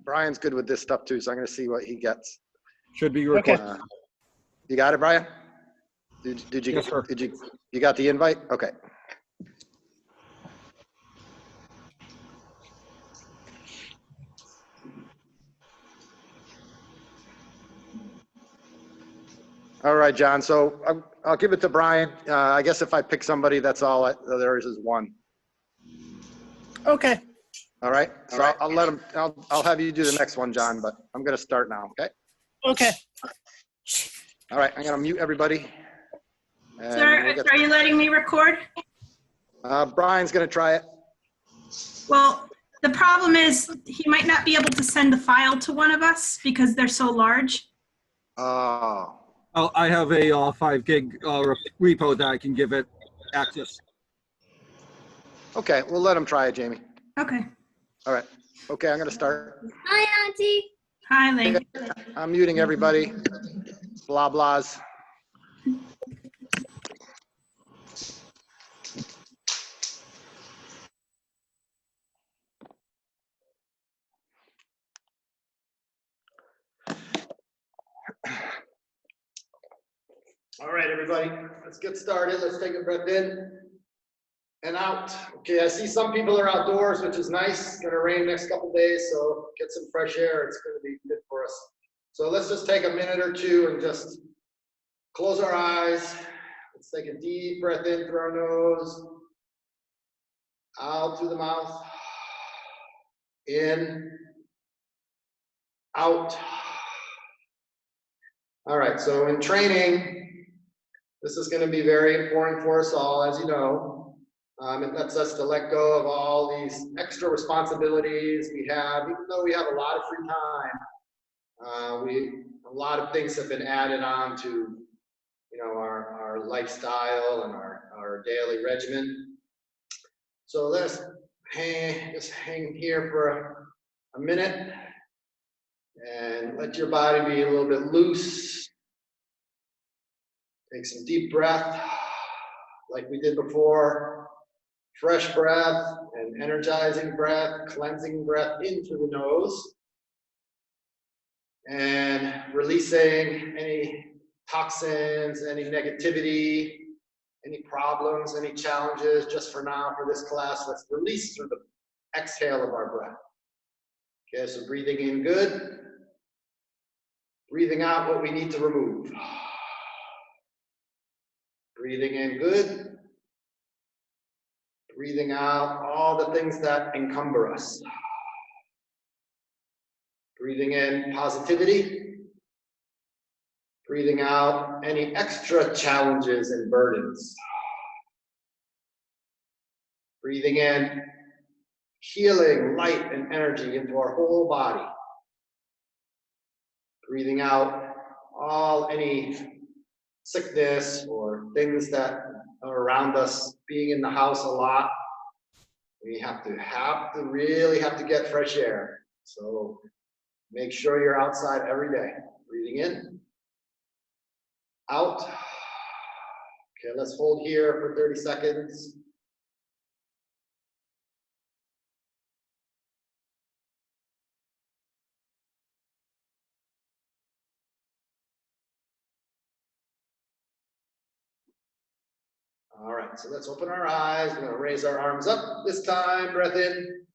Brian's good with this stuff too, so I'm going to see what he gets. Should be recorded. Uh, you got it, Brian? Did you? Yes, sir. You got the invite? Okay. All right, John. So I'll give it to Brian. I guess if I pick somebody, that's all there is one. Okay. All right. So I'll let him. I'll have you do the next one, John. But I'm going to start now. Okay. Okay. All right. I'm going to mute everybody. And Sir, are you letting me record? Brian's going to try it. Well, the problem is he might not be able to send the file to one of us because they're so large. Oh. I have a 5 gig repo that I can give it access. Okay. We'll let him try it, Jamie. Okay. All right. Okay. I'm going to start. Hi, Auntie. Hi, Lee. I'm muting everybody. Blah, blahs. All right, everybody, let's get started. Let's take a breath in and out. Okay, I see some people are outdoors, which is nice. It's gonna rain next couple days, so get some fresh air. It's gonna be good for us. So let's just take a minute or two and just close our eyes. Let's take a deep breath in through our nose, out through the mouth, in, out. All right, so in training, this is going to be very important for us all, as you know. It lets us to let go of all these extra responsibilities we have, even though we have a lot of free time. A lot of things have been added on to, our lifestyle and our daily regimen. So let's just hang here for a minute and let your body be a little bit loose. Take some deep breath, like we did before. Fresh breath and energizing breath, cleansing breath in through the nose. And releasing any toxins, any negativity, any problems, any challenges. Just for now, for this class, let's release through the exhale of our breath. Okay, so breathing in good. Breathing out what we need to remove. Breathing in good. Breathing out all the things that encumber us. Breathing in positivity. Breathing out any extra challenges and burdens. Breathing in healing, light, and energy into our whole body. Breathing out any sickness or things that are around us. Being in the house a lot, we have to really get fresh air. So make sure you're outside every day. Breathing in, out. Okay, let's hold here for 30 seconds. All right, so let's open our eyes. We're gonna raise our arms up this time. Breath in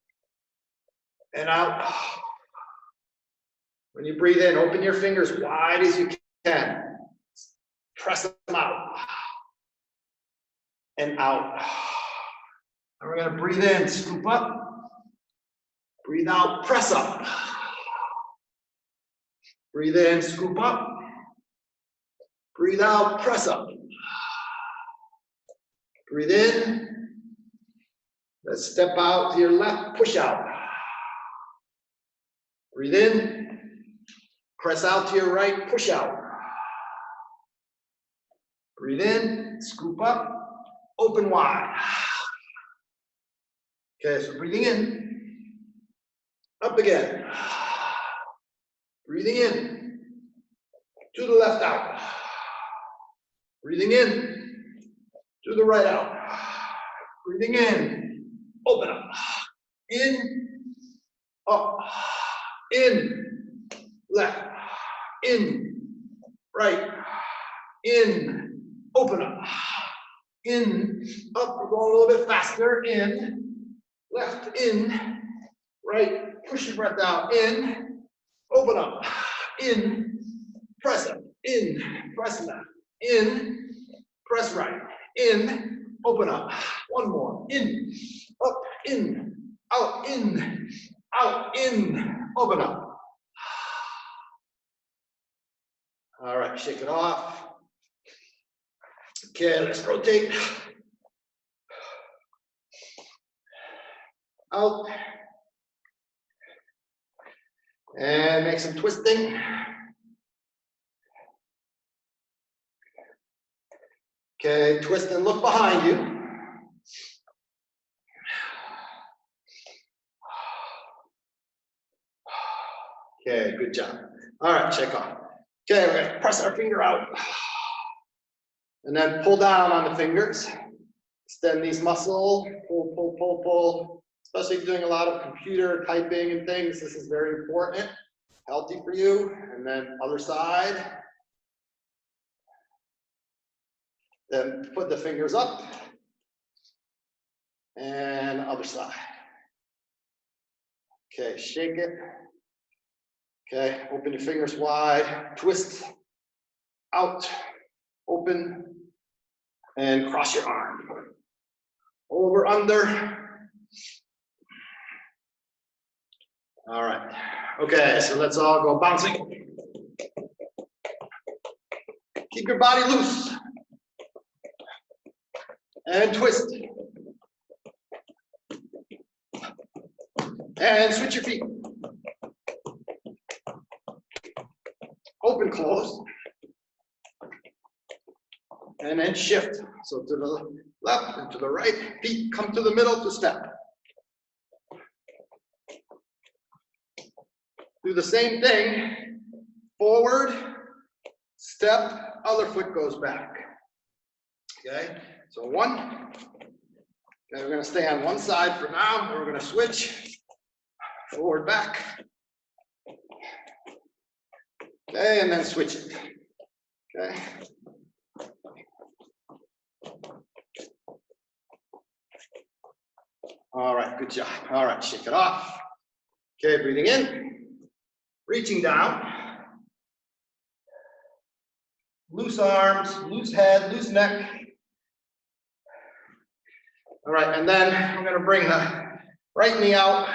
and out. When you breathe in, open your fingers wide as you can. Press them out and out. And we're gonna breathe in, scoop up. Breathe out, press up. Breathe in, scoop up. Breathe out, press up. Breathe in. Let's step out to your left, push out. Breathe in. Press out to your right, push out. Breathe in, scoop up, open wide. Okay, so breathing in. Up again. Breathing in. To the left out. Breathing in. To the right out. Breathing in. Open up. In. Up. in, left, in, right, in, open up, in, up, we're going a little bit faster, in, left, in, right, push your breath out, in, open up, in, press up, in, press left, in, press right, in, open up, one more, in, up, in, out, in, open up. All right, shake it off. Okay, let's rotate. Out. And make some twisting. Okay, twist and look behind you. Okay, good job. All right, shake off. Okay, we're gonna press our finger out. And then pull down on the fingers. Extend these muscles, pull, pull, pull, pull. Especially if you're doing a lot of computer typing and things, this is very important, healthy for you. And then other side. Then put the fingers up. And other side. Okay, shake it. Okay, open your fingers wide, twist, out, open, and cross your arm. Over, under. All right. Okay, so let's all go bouncing. Keep your body loose. And twist. And switch your feet. Open, close. And then shift. So to the left and to the right. Feet come to the middle to step. Do the same thing. Forward, step, other foot goes back. Okay, so one. Okay, we're going to stay on one side for now. We're going to switch. Forward, back. Okay, and then switch it. Okay. All right, good job. All right, shake it off. Okay, breathing in, reaching down. Loose arms, loose head, loose neck. All right, and then I'm going to bring the right knee out.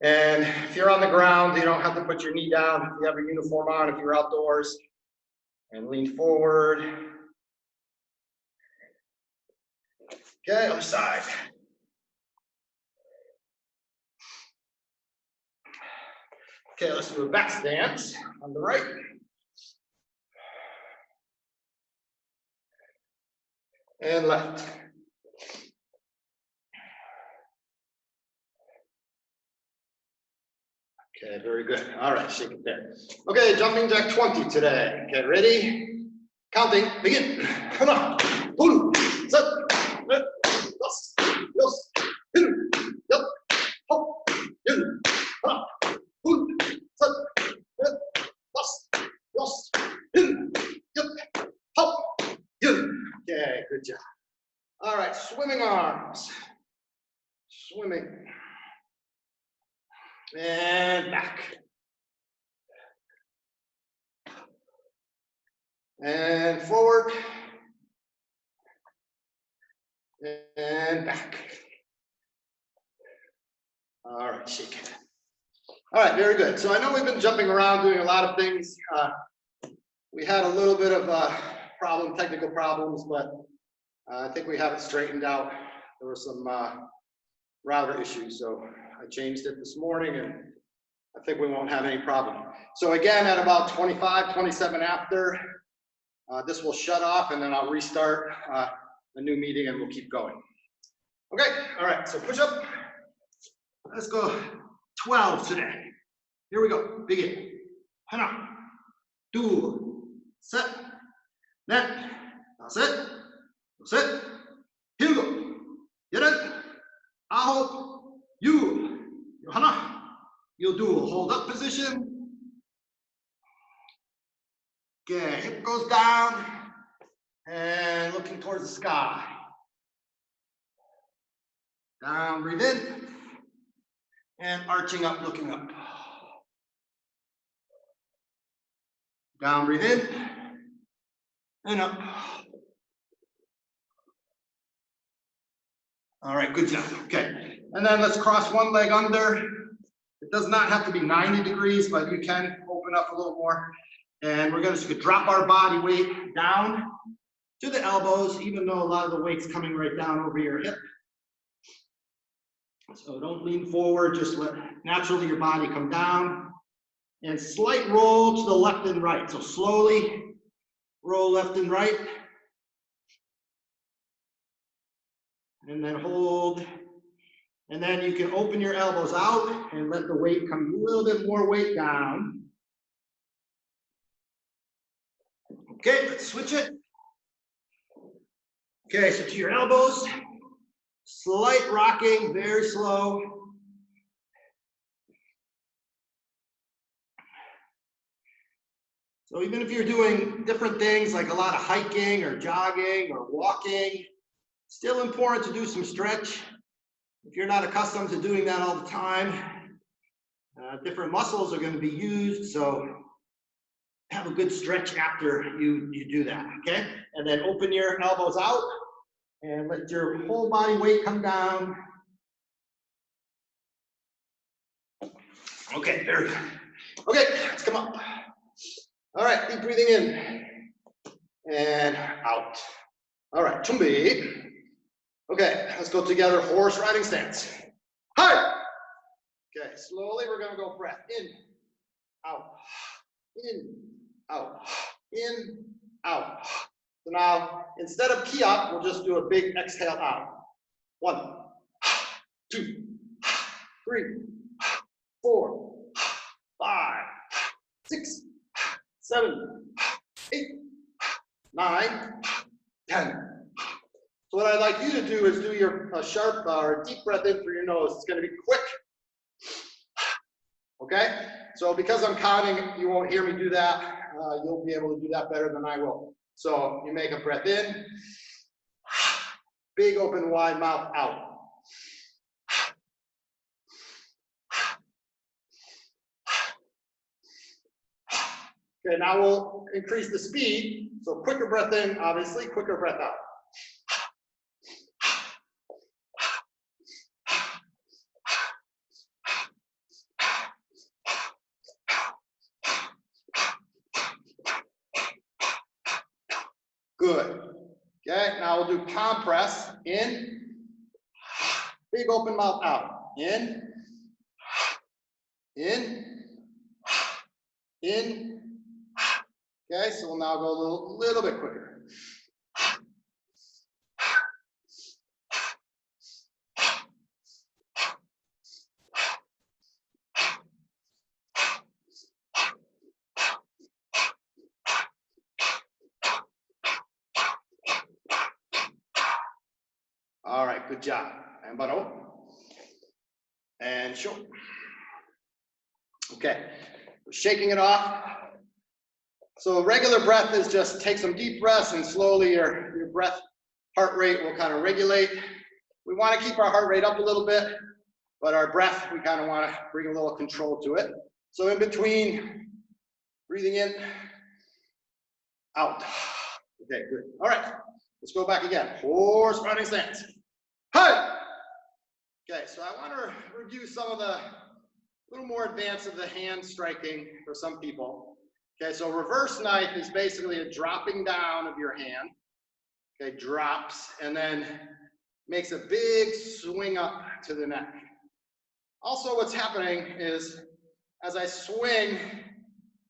And if you're on the ground, you don't have to put your knee down. If you have a uniform on, if you're outdoors, and lean forward. Okay, other side. Okay, let's do a back stance on the right. And left. Okay, very good. All right, shake it there. Okay, jumping jack 20 today. Okay, ready? Counting, begin. Come on. Boom. Set. Yes. Yes. Yep. Hop. In. Up. Boom. Set. Yes. Yes. In. Yep. Hop. In. Okay, good job. All right, swimming arms. Swimming. And back. And forward. And back. All right, shake it. All right, very good. So I know we've been jumping around doing a lot of things. We had a little bit of technical problems, but I think we have it straightened out. There were some router issues, so I changed it this morning, and I think we won't have any problem. So again, at about 25, 27 after, this will shut off, and then I'll restart a new meeting, and we'll keep going. Okay, all right, so push up. Let's go 12 today. Here we go, begin. Hana, do, set, net, set, set, here we go. Yeren, aho, you, Johanna, You'll do a hold up position. Okay, hip goes down and looking towards the sky. Down, breathe in, and arching up, looking up. Down, breathe in, and up. All right, good job. Okay, and then let's cross one leg under. It does not have to be 90 degrees, but you can open up a little more. And we're just gonna drop our body weight down to the elbows, even though a lot of the weight's coming right down over your hip. So don't lean forward, just let naturally your body come down. And slight roll to the left and right. So slowly roll left and right. And then hold. And then you can open your elbows out and let the weight come a little bit more weight down. Okay, let's switch it. Okay, so to your elbows, slight rocking, very slow. So even if you're doing different things like a lot of hiking or jogging or walking, still important to do some stretch. If you're not accustomed to doing that all the time, different muscles are going to be used, so have a good stretch after you do that, okay? And then open your elbows out and let your whole body weight come down. Okay, very good. Okay, let's come up. All right, deep breathing in and out. All right, 준비. Okay, let's go together, horse riding stance. Hi! Okay, slowly we're gonna go breath in, out, in, out, in, out. So now, instead of key up, we'll just do a big exhale out. 1, 2, 3, 4, 5, 6, 7, 8, 9, 10. So what I'd like you to do is do your sharp or deep breath in through your nose. It's going to be quick. Okay? So because I'm counting, you won't hear me do that. You'll be able to do that better than I will. So you make a breath in. Big open wide mouth out. Okay, now we'll increase the speed. So quicker breath in, obviously, quicker breath out. Good. Okay, now we'll do palm press. In. Big open mouth out. In. In. In. Okay, so we'll now go a little bit quicker. All right, good job. And baro. And short. Okay, shaking it off. So regular breath is just take some deep breaths and slowly your breath, heart rate will kind of regulate. We want to keep our heart rate up a little bit, but our breath, we kind of want to bring a little control to it. So in between, breathing in, out. Okay, good. All right, let's go back again. Horse riding stance. Hi! Okay, so I want to review some of the little more advanced of the hand striking for some people. Okay, so reverse knife is basically a dropping down of your hand. Okay, drops and then makes a big swing up to the neck. Also, what's happening is as I swing,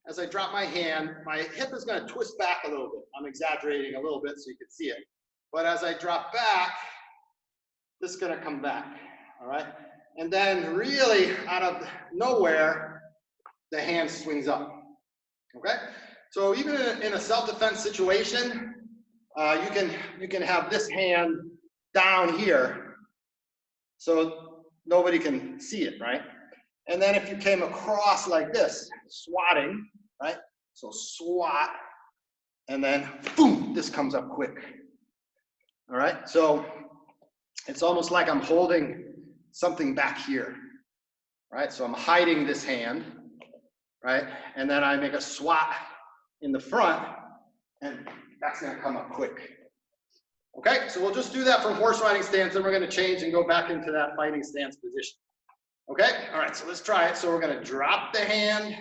as I drop my hand, my hip is going to twist back a little bit. I'm exaggerating a little bit so you can see it. But as I drop back, this is going to come back. All right. And then really out of nowhere, the hand swings up. Okay. So even in a self-defense situation, you can have this hand down here so nobody can see it, right? And then if you came across like this, swatting, right? So swat, and then boom, this comes up quick. All right, so it's almost like I'm holding something back here, right? So I'm hiding this hand, right? And then I make a swat in the front, and that's gonna come up quick. Okay, so we'll just do that from horse riding stance, then we're gonna change and go back into that fighting stance position. Okay, all right, so let's try it. So we're gonna drop the hand,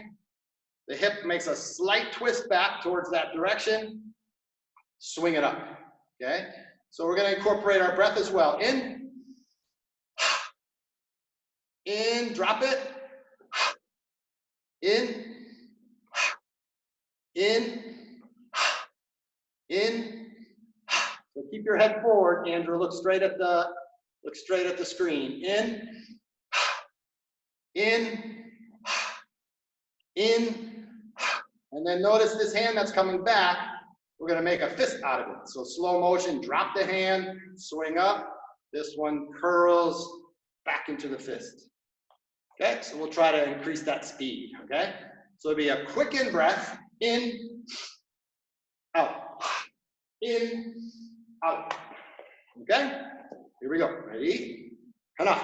the hip makes a slight twist back towards that direction, swing it up, okay? So we're gonna incorporate our breath as well. In, drop it, in, so keep your head forward, Andrew. Look straight at the screen. In, and then notice this hand that's coming back. We're gonna make a fist out of it. So slow motion, drop the hand, swing up. This one curls back into the fist. Okay, so we'll try to increase that speed. Okay, so it'll be a quick in breath, in, out, in, out. Okay, here we go. Ready? Hana,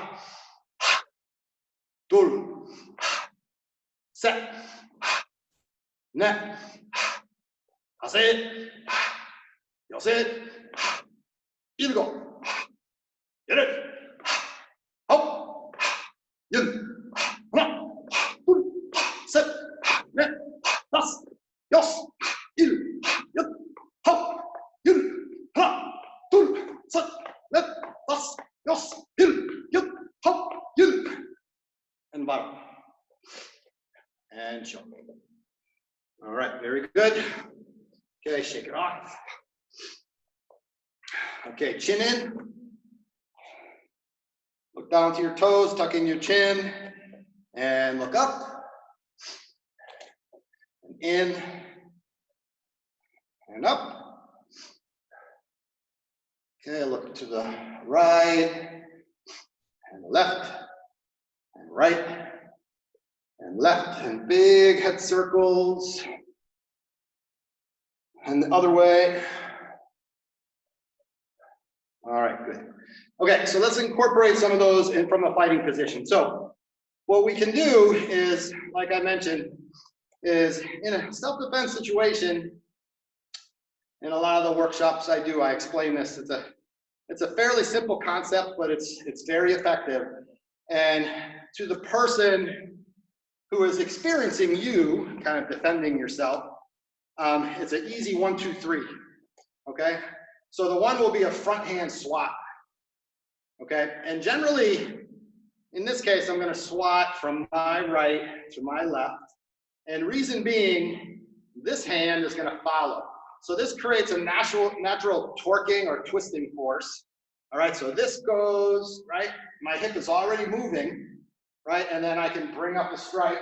dur, set, net, haset, yoset, ilgo, get it, hop, yin, hana, dur, set, net, das, yos, il, yut, hop, yin, hana, dur, set, net, das, yos, il, yut, hop, yin, and bottom, and show. All right, very good. Okay, shake it off. Okay, chin in. Look down to your toes, tuck in your chin, and look up. And in, and up. Okay, look to the right, and left, and right, and left, and big head circles. And the other way. All right, good. Okay, so let's incorporate some of those in from a fighting position. So what we can do is, like I mentioned, is in a self-defense situation, in a lot of the workshops I do, I explain this. It's a fairly simple concept, but it's very effective. And to the person who is experiencing you, kind of defending yourself, it's an easy 1, 2, 3, okay? So the one will be a front hand swat, okay? And generally, in this case, I'm gonna swat from my right to my left. And reason being, this hand is gonna follow. So this creates a natural torquing or twisting force. All right, so this goes, right? My hip is already moving, right? And then I can bring up a strike.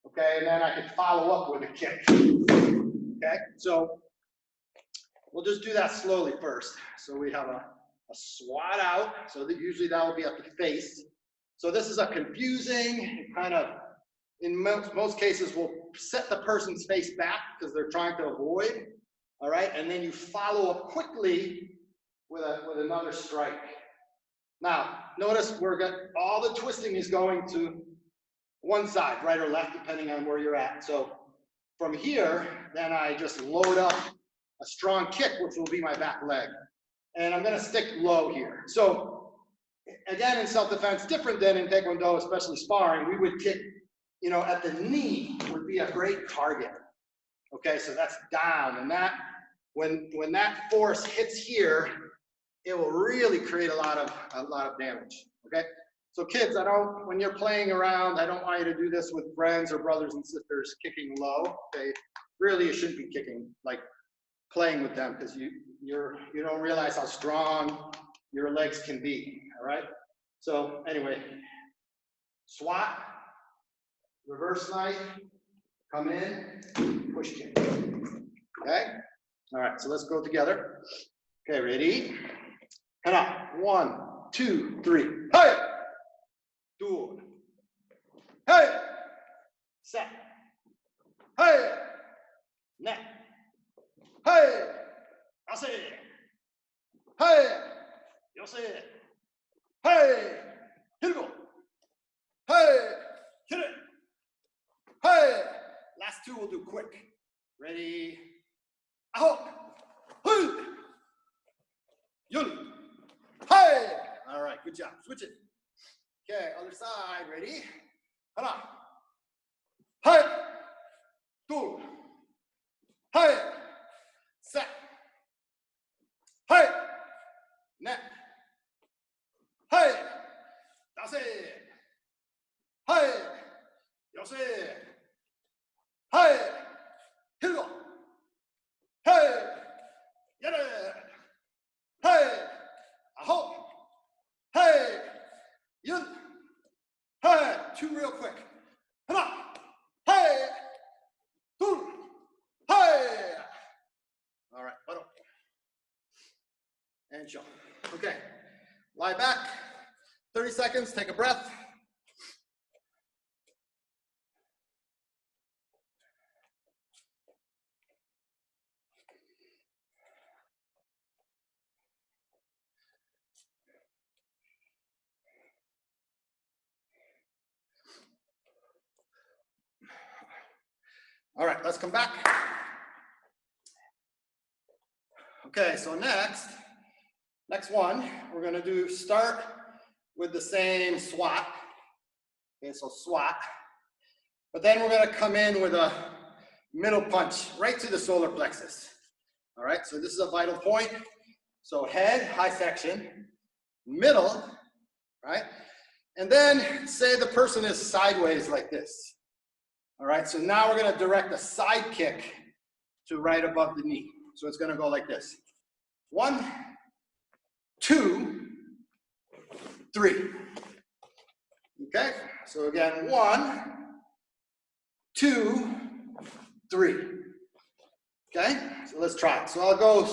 Okay, and then I can follow up with a kick. Okay, so we'll just do that slowly first. So we have a swat out. So that usually that will be at the face. So this is a confusing kind of, in most cases, will set the person's face back because they're trying to avoid. All right, and then you follow up quickly with another strike. Now, notice all the twisting is going to one side, right or left, depending on where you're at. So from here, then I just load up a strong kick, which will be my back leg. And I'm gonna stick low here. So again, in self-defense, different than in Taekwondo, especially sparring, we would kick, at the knee would be a great target. Okay, so that's down, and that, when that force hits here, it will really create a lot of damage, okay? So kids, when you're playing around, I don't want you to do this with friends or brothers and sisters kicking low, okay? Really, you shouldn't be kicking, like playing with them, because you don't realize how strong your legs can be, all right? So anyway, swat, reverse knife, come in, push kick, okay? All right, so let's go together. Okay, ready? And up, 1, 2, 3, hey! 2, 2 we'll do quick. Ready? Out. Yun. Hey. All right, good job. Switch it. Okay, other side. Ready? Hana. Hey. 2. Hey. Set. Hey. Net. Hey. Chasse. Hey. Chasse. Hey. Higo. Hey. Yere. Hey. Aho. Hey. Yun. Hey. 2 real quick. Hana. Hey. 2. Hey. All right. Bottom. And show. Okay. Lie back. 30 seconds. Take a breath. All right, let's come back. Okay, so next one, we're gonna start with the same swat. Okay, so swat. But then we're gonna come in with a middle punch right to the solar plexus. All right, so this is a vital point. So head, high section, middle, right? And then say the person is sideways like this. All right, so now we're gonna direct a side kick to right above the knee. So it's gonna go like this. 1, 2, 3. Okay, so again, 1, 2, 3. Okay, so let's try it. So I'll go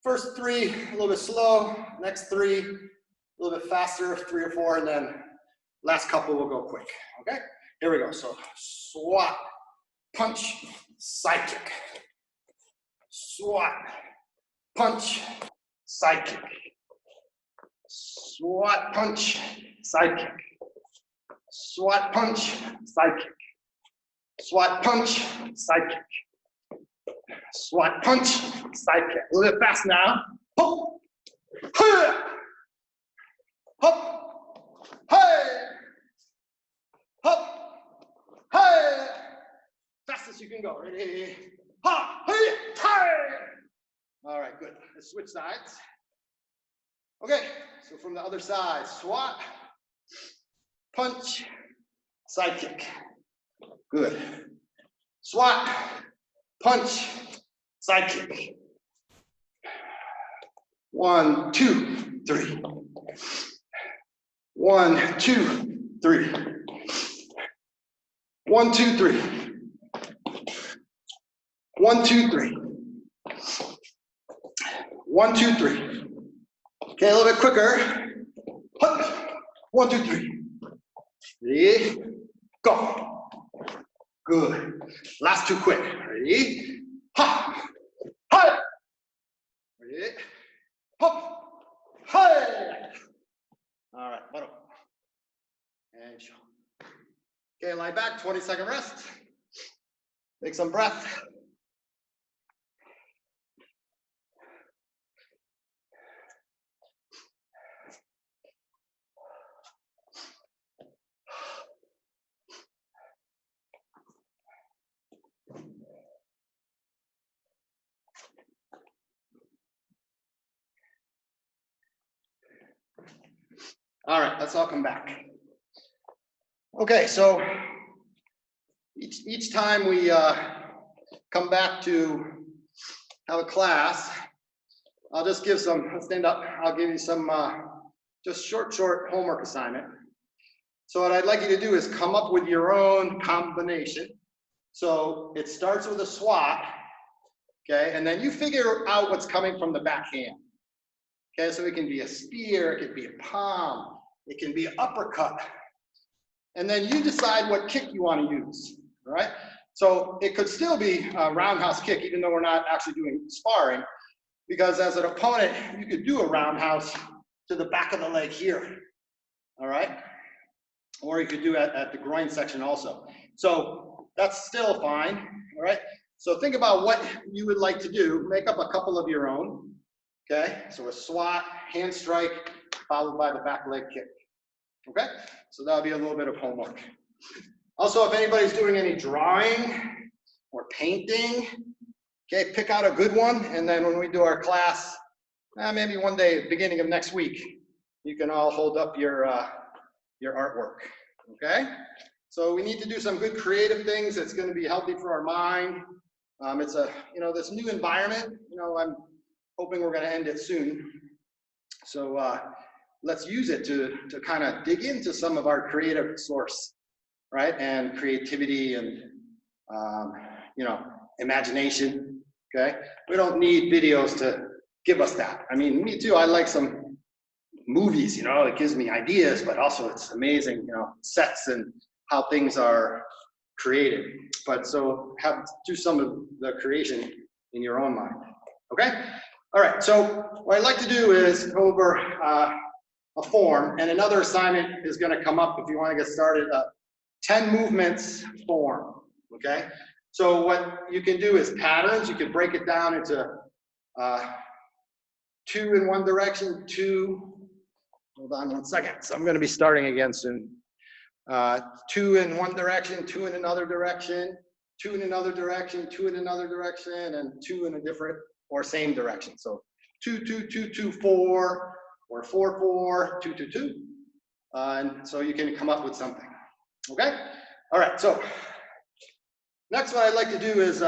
first 3, a little bit slow, next 3, a little bit faster, 3 or 4, and then last couple will go quick. Okay, here we go. So swat, punch, side kick. Swat, punch, side kick. Swat, punch, side kick. Swat, punch, side kick. Swat, punch, side kick. Swat, punch, side kick. A little bit fast now. Hop, hop, hey, hop, hey. Fast as you can go. Ready? Hop, hey, hey. All right, good. Let's switch sides. Okay, so from the other side, swat, punch, side kick. Good. Swat, punch, side kick. 1, 2, 3. 1, 2, 3. 1, 2, 3. 1, 2, 3. 1, 2, 3. Okay, a little bit quicker. 1, 2, 3. Ready? Go. Good. Last 2 quick. Ready? Ha. Hi. Ready? Hop. Hi. All right, bottom. And show. Okay, lie back, 20-second rest. Take some breath. All right, let's all come back. Okay, so each time we come back to have a class, I'll just give some, let's stand up, I'll give you some just short homework assignment. So what I'd like you to do is come up with your own combination. So it starts with a swat, okay, and then you figure out what's coming from the backhand. Okay, so it can be a spear, it could be a palm, it can be an uppercut. And then you decide what kick you want to use, all right? So it could still be a roundhouse kick, even though we're not actually doing sparring, because as an opponent, you could do a roundhouse to the back of the leg here, all right? Or you could do it at the groin section also. So that's still fine, all right? So think about what you would like to do. Make up a couple of your own, okay? So a squat, hand strike, followed by the back leg kick, okay? So that'll be a little bit of homework. Also, if anybody's doing any drawing or painting, okay, pick out a good one, and then when we do our class, maybe one day, beginning of next week, you can all hold up your artwork, okay? So we need to do some good creative things. It's going to be healthy for our mind. It's a, this new environment, I'm hoping we're going to end it soon. So let's use it to kind of dig into some of our creative source, right? And creativity and, imagination, okay? We don't need videos to give us that. I mean, me too, I like some movies, it gives me ideas, but also it's amazing, sets and how things are created. But so do some of the creation in your own mind, okay? All right, so what I'd like to do is go over a form, and another assignment is gonna come up if you wanna get started, 10 movements form, okay? So what you can do is patterns. You can break it down into 2 in one direction, 2, hold on one second. So I'm gonna be starting again soon. 2 in one direction, 2 in another direction, 2 in another direction, 2 in another direction, and 2 in a different or same direction. So 2, 2, 2, 2, 4, or 4, 4, 2, 2, 2. And so you can come up with something, okay? All right, so next what I'd like to do is,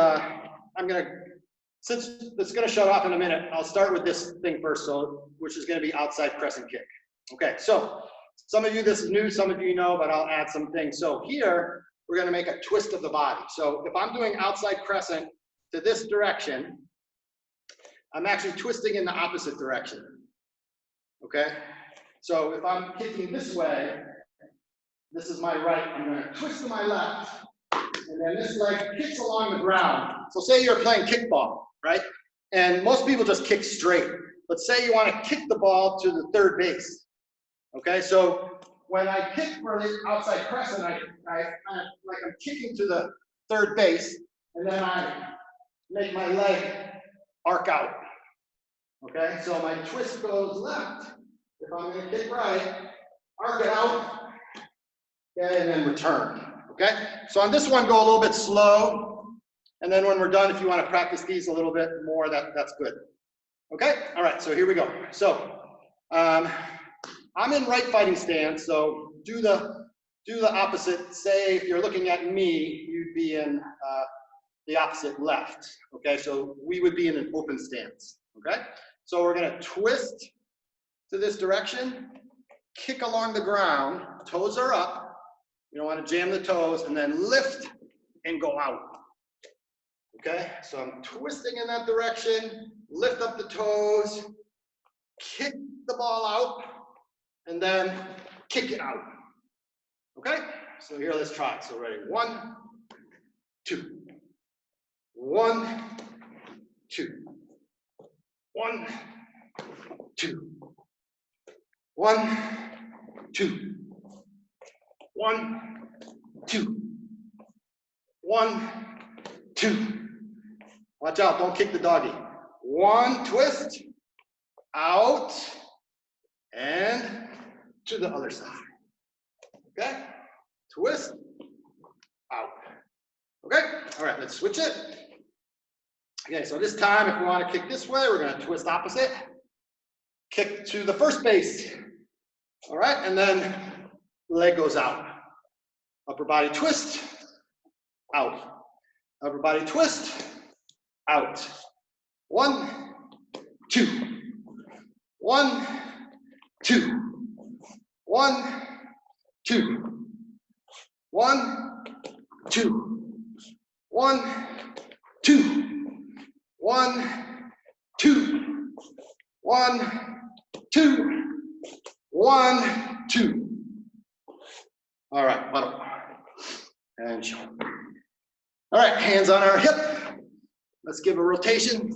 since it's gonna shut off in a minute, I'll start with this thing first, which is gonna be outside crescent kick. Okay, so some of you, this is new, some of you know, but I'll add some things. So here, we're gonna make a twist of the body. So if I'm doing outside crescent to this direction, I'm actually twisting in the opposite direction, okay? So if I'm kicking this way, this is my right, I'm gonna twist to my left, and then this leg kicks along the ground. So say you're playing kickball, right? And most people just kick straight. But say you wanna kick the ball to the third base. Okay, so when I kick for the outside crescent, I like I'm kicking to the third base, and then I make my leg arc out. Okay, so my twist goes left. If I'm gonna kick right, arc it out, okay, and then return. Okay, so on this one, go a little bit slow, and then when we're done, if you want to practice these a little bit more, that's good. Okay, all right, so here we go. So I'm in right fighting stance, so do the opposite. Say if you're looking at me, you'd be in the opposite left. Okay, so we would be in an open stance. Okay, so we're gonna twist to this direction, kick along the ground, toes are up. You don't want to jam the toes, and then lift and go out. Okay, so I'm twisting in that direction, lift up the toes, kick the ball out, and then kick it out. Okay, so here, let's try it. So ready, 1, 2, 1, 2, 1, 2, 1, 2, 1, 2, 1, 2. Watch out, don't kick the doggy. 1, twist, out, and to the other side. Okay, twist, out. Okay, all right, let's switch it. Okay, so this time, if we want to kick this way, we're going to twist opposite. Kick to the first base. All right, and then leg goes out. Upper body twist, out. Upper body twist, out. 1, 2. 1, 2. 1, 2. 1, 2. 1, 2. 1, 2. 1, 2. 1, 2. All right, bottom. And shoulder. All right, hands on our hip. Let's give a rotation.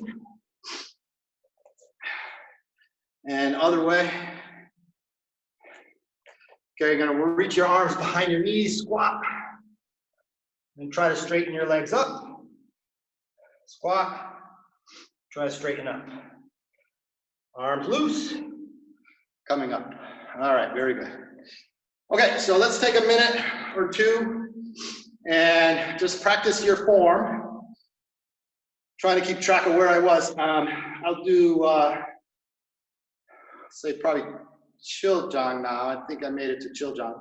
And other way. Okay, you're gonna reach your arms behind your knees, squat. And try to straighten your legs up. Squat. Try to straighten up. Arms loose. Coming up. All right, very good. Okay, so let's take a minute or two and just practice your form. Trying to keep track of where I was. I'll do, say probably Chiljang now. I think I made it to Chiljang.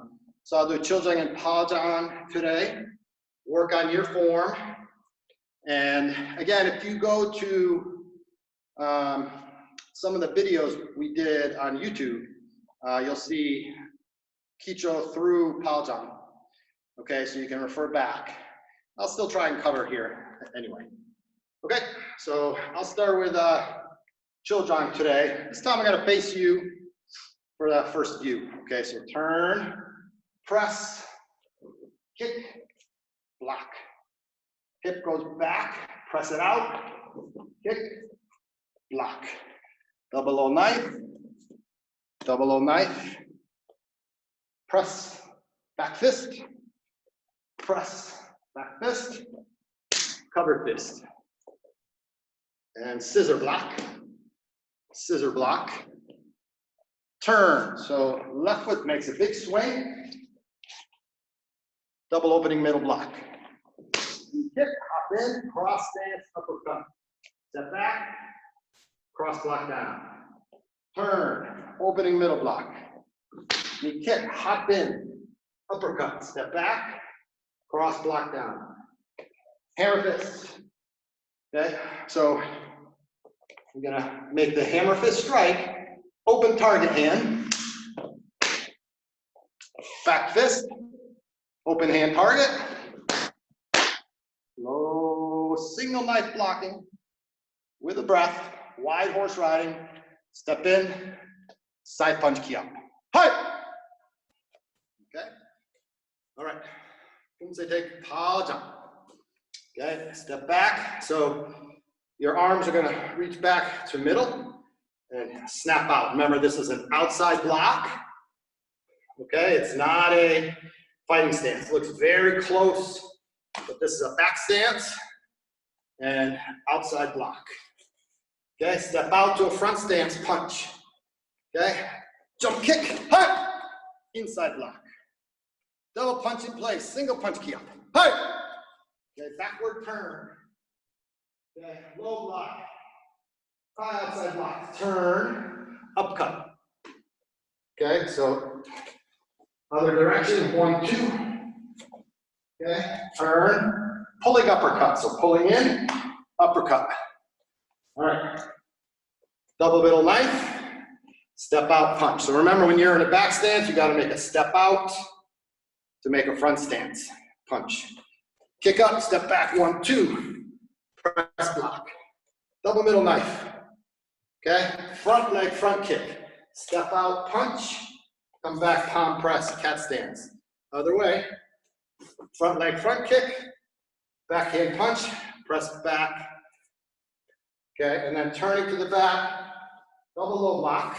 So I'll do Chiljang and Paljang today. Work on your form. And again, if you go to some of the videos we did on YouTube, you'll see Kicho through Paljang. Okay, so you can refer back. I'll still try and cover here anyway. Okay, so I'll start with Chiljang today. This time I'm gonna face you for that first view. Okay, so turn, press, kick, block. Hip goes back, press it out, kick, block. Double O knife, press, back fist, press, back fist, covered fist. And scissor block, turn. So left foot makes a big swing, double opening middle block. Kick, hop in, cross stance, uppercut. Step back, cross block down. Turn, opening middle block. Knee kick, hop in, uppercut. Step back, cross block down. Hammer fist. Okay, so I'm gonna make the hammer fist strike. Open target hand. Back fist. Open hand target. Low single knife blocking with a breath, wide horse riding, step in, side punch key up. Hi! Okay, all right. Kunse take Paljang. Okay, step back. So your arms are gonna reach back to middle and snap out. Remember, this is an outside block. Okay, it's not a fighting stance. It looks very close, but this is a back stance and outside block. Okay, step out to a front stance punch. Okay, jump kick, hi! Inside block. Double punch in place, single punch key up. Hi! Okay, backward turn. Okay, low block. High outside block. Turn, upcut. Okay, so other direction, 1, 2. Okay, turn, pulling uppercut. So pulling in, uppercut. All right, double middle knife, step out punch. So remember, when you're in a back stance, you got to make a step out to make a front stance punch. Kick up, step back, 1, 2. Press block. Double middle knife. Okay, front leg, front kick. Step out, punch. Come back, palm press, cat stance. Other way. Front leg, front kick. Backhand punch. Press back. Okay, and then turning to the back. Double low block.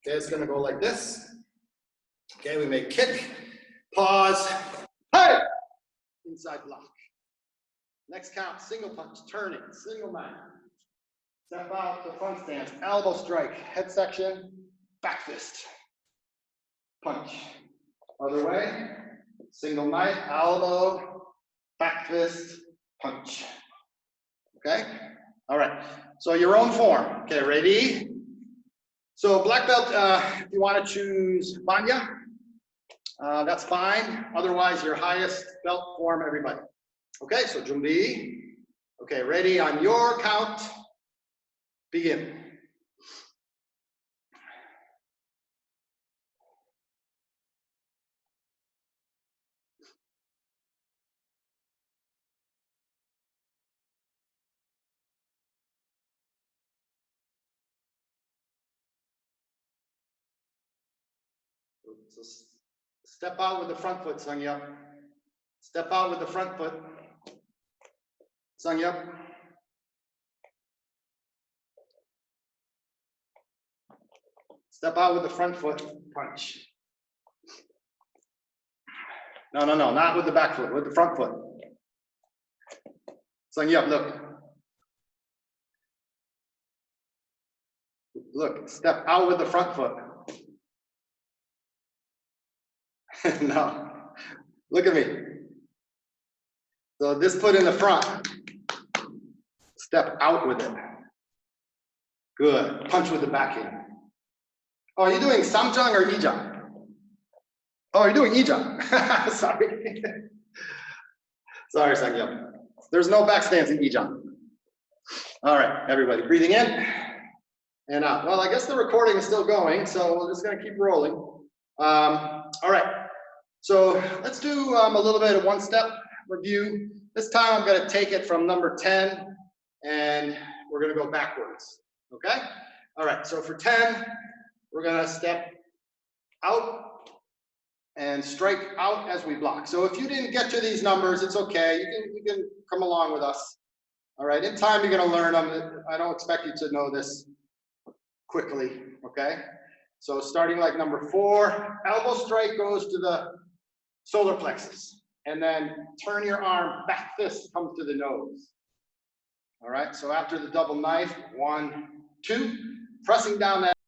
Okay, it's gonna go like this. Okay, we make kick. Pause. Hey! Inside block. Next count, single punch, turning, single knife. Step out to front stance, elbow strike, head section, back fist. Punch. Other way, single knife, elbow, back fist, punch. Okay? All right, so your own form. Okay, ready? So black belt, if you want to choose Banya, that's fine. Otherwise, your highest belt form, everybody. Okay, so Jumbi. Okay, ready on your count. Begin. So step out with the front foot, Sangyup. Step out with the front foot. Sangyup. Step out with the front foot, punch. No, not with the back foot, with the front foot. Sang-yeop, look. Look, step out with the front foot. No, look at me. So this foot in the front. Step out with it. Good. Punch with the back hand. Oh, are you doing samjang or ijang? Oh, you're doing ijang. Sorry. Sorry, Sang-yeop. There's no back stance in ijang. All right, everybody, breathing in and out. Well, I guess the recording is still going, so we're just gonna keep rolling. All right, so let's do a little bit of one-step review. This time I'm gonna take it from number 10 and we're gonna go backwards, okay? All right, so for 10, we're gonna step out and strike out as we block. So if you didn't get to these numbers, it's okay. You can come along with us. All right, in time, you're gonna learn them. I don't expect you to know this quickly, okay? So starting like number 4, elbow strike goes to the solar plexus. And then turn your arm, back fist comes to the nose. All right, so after the double knife, 1, 2, pressing down that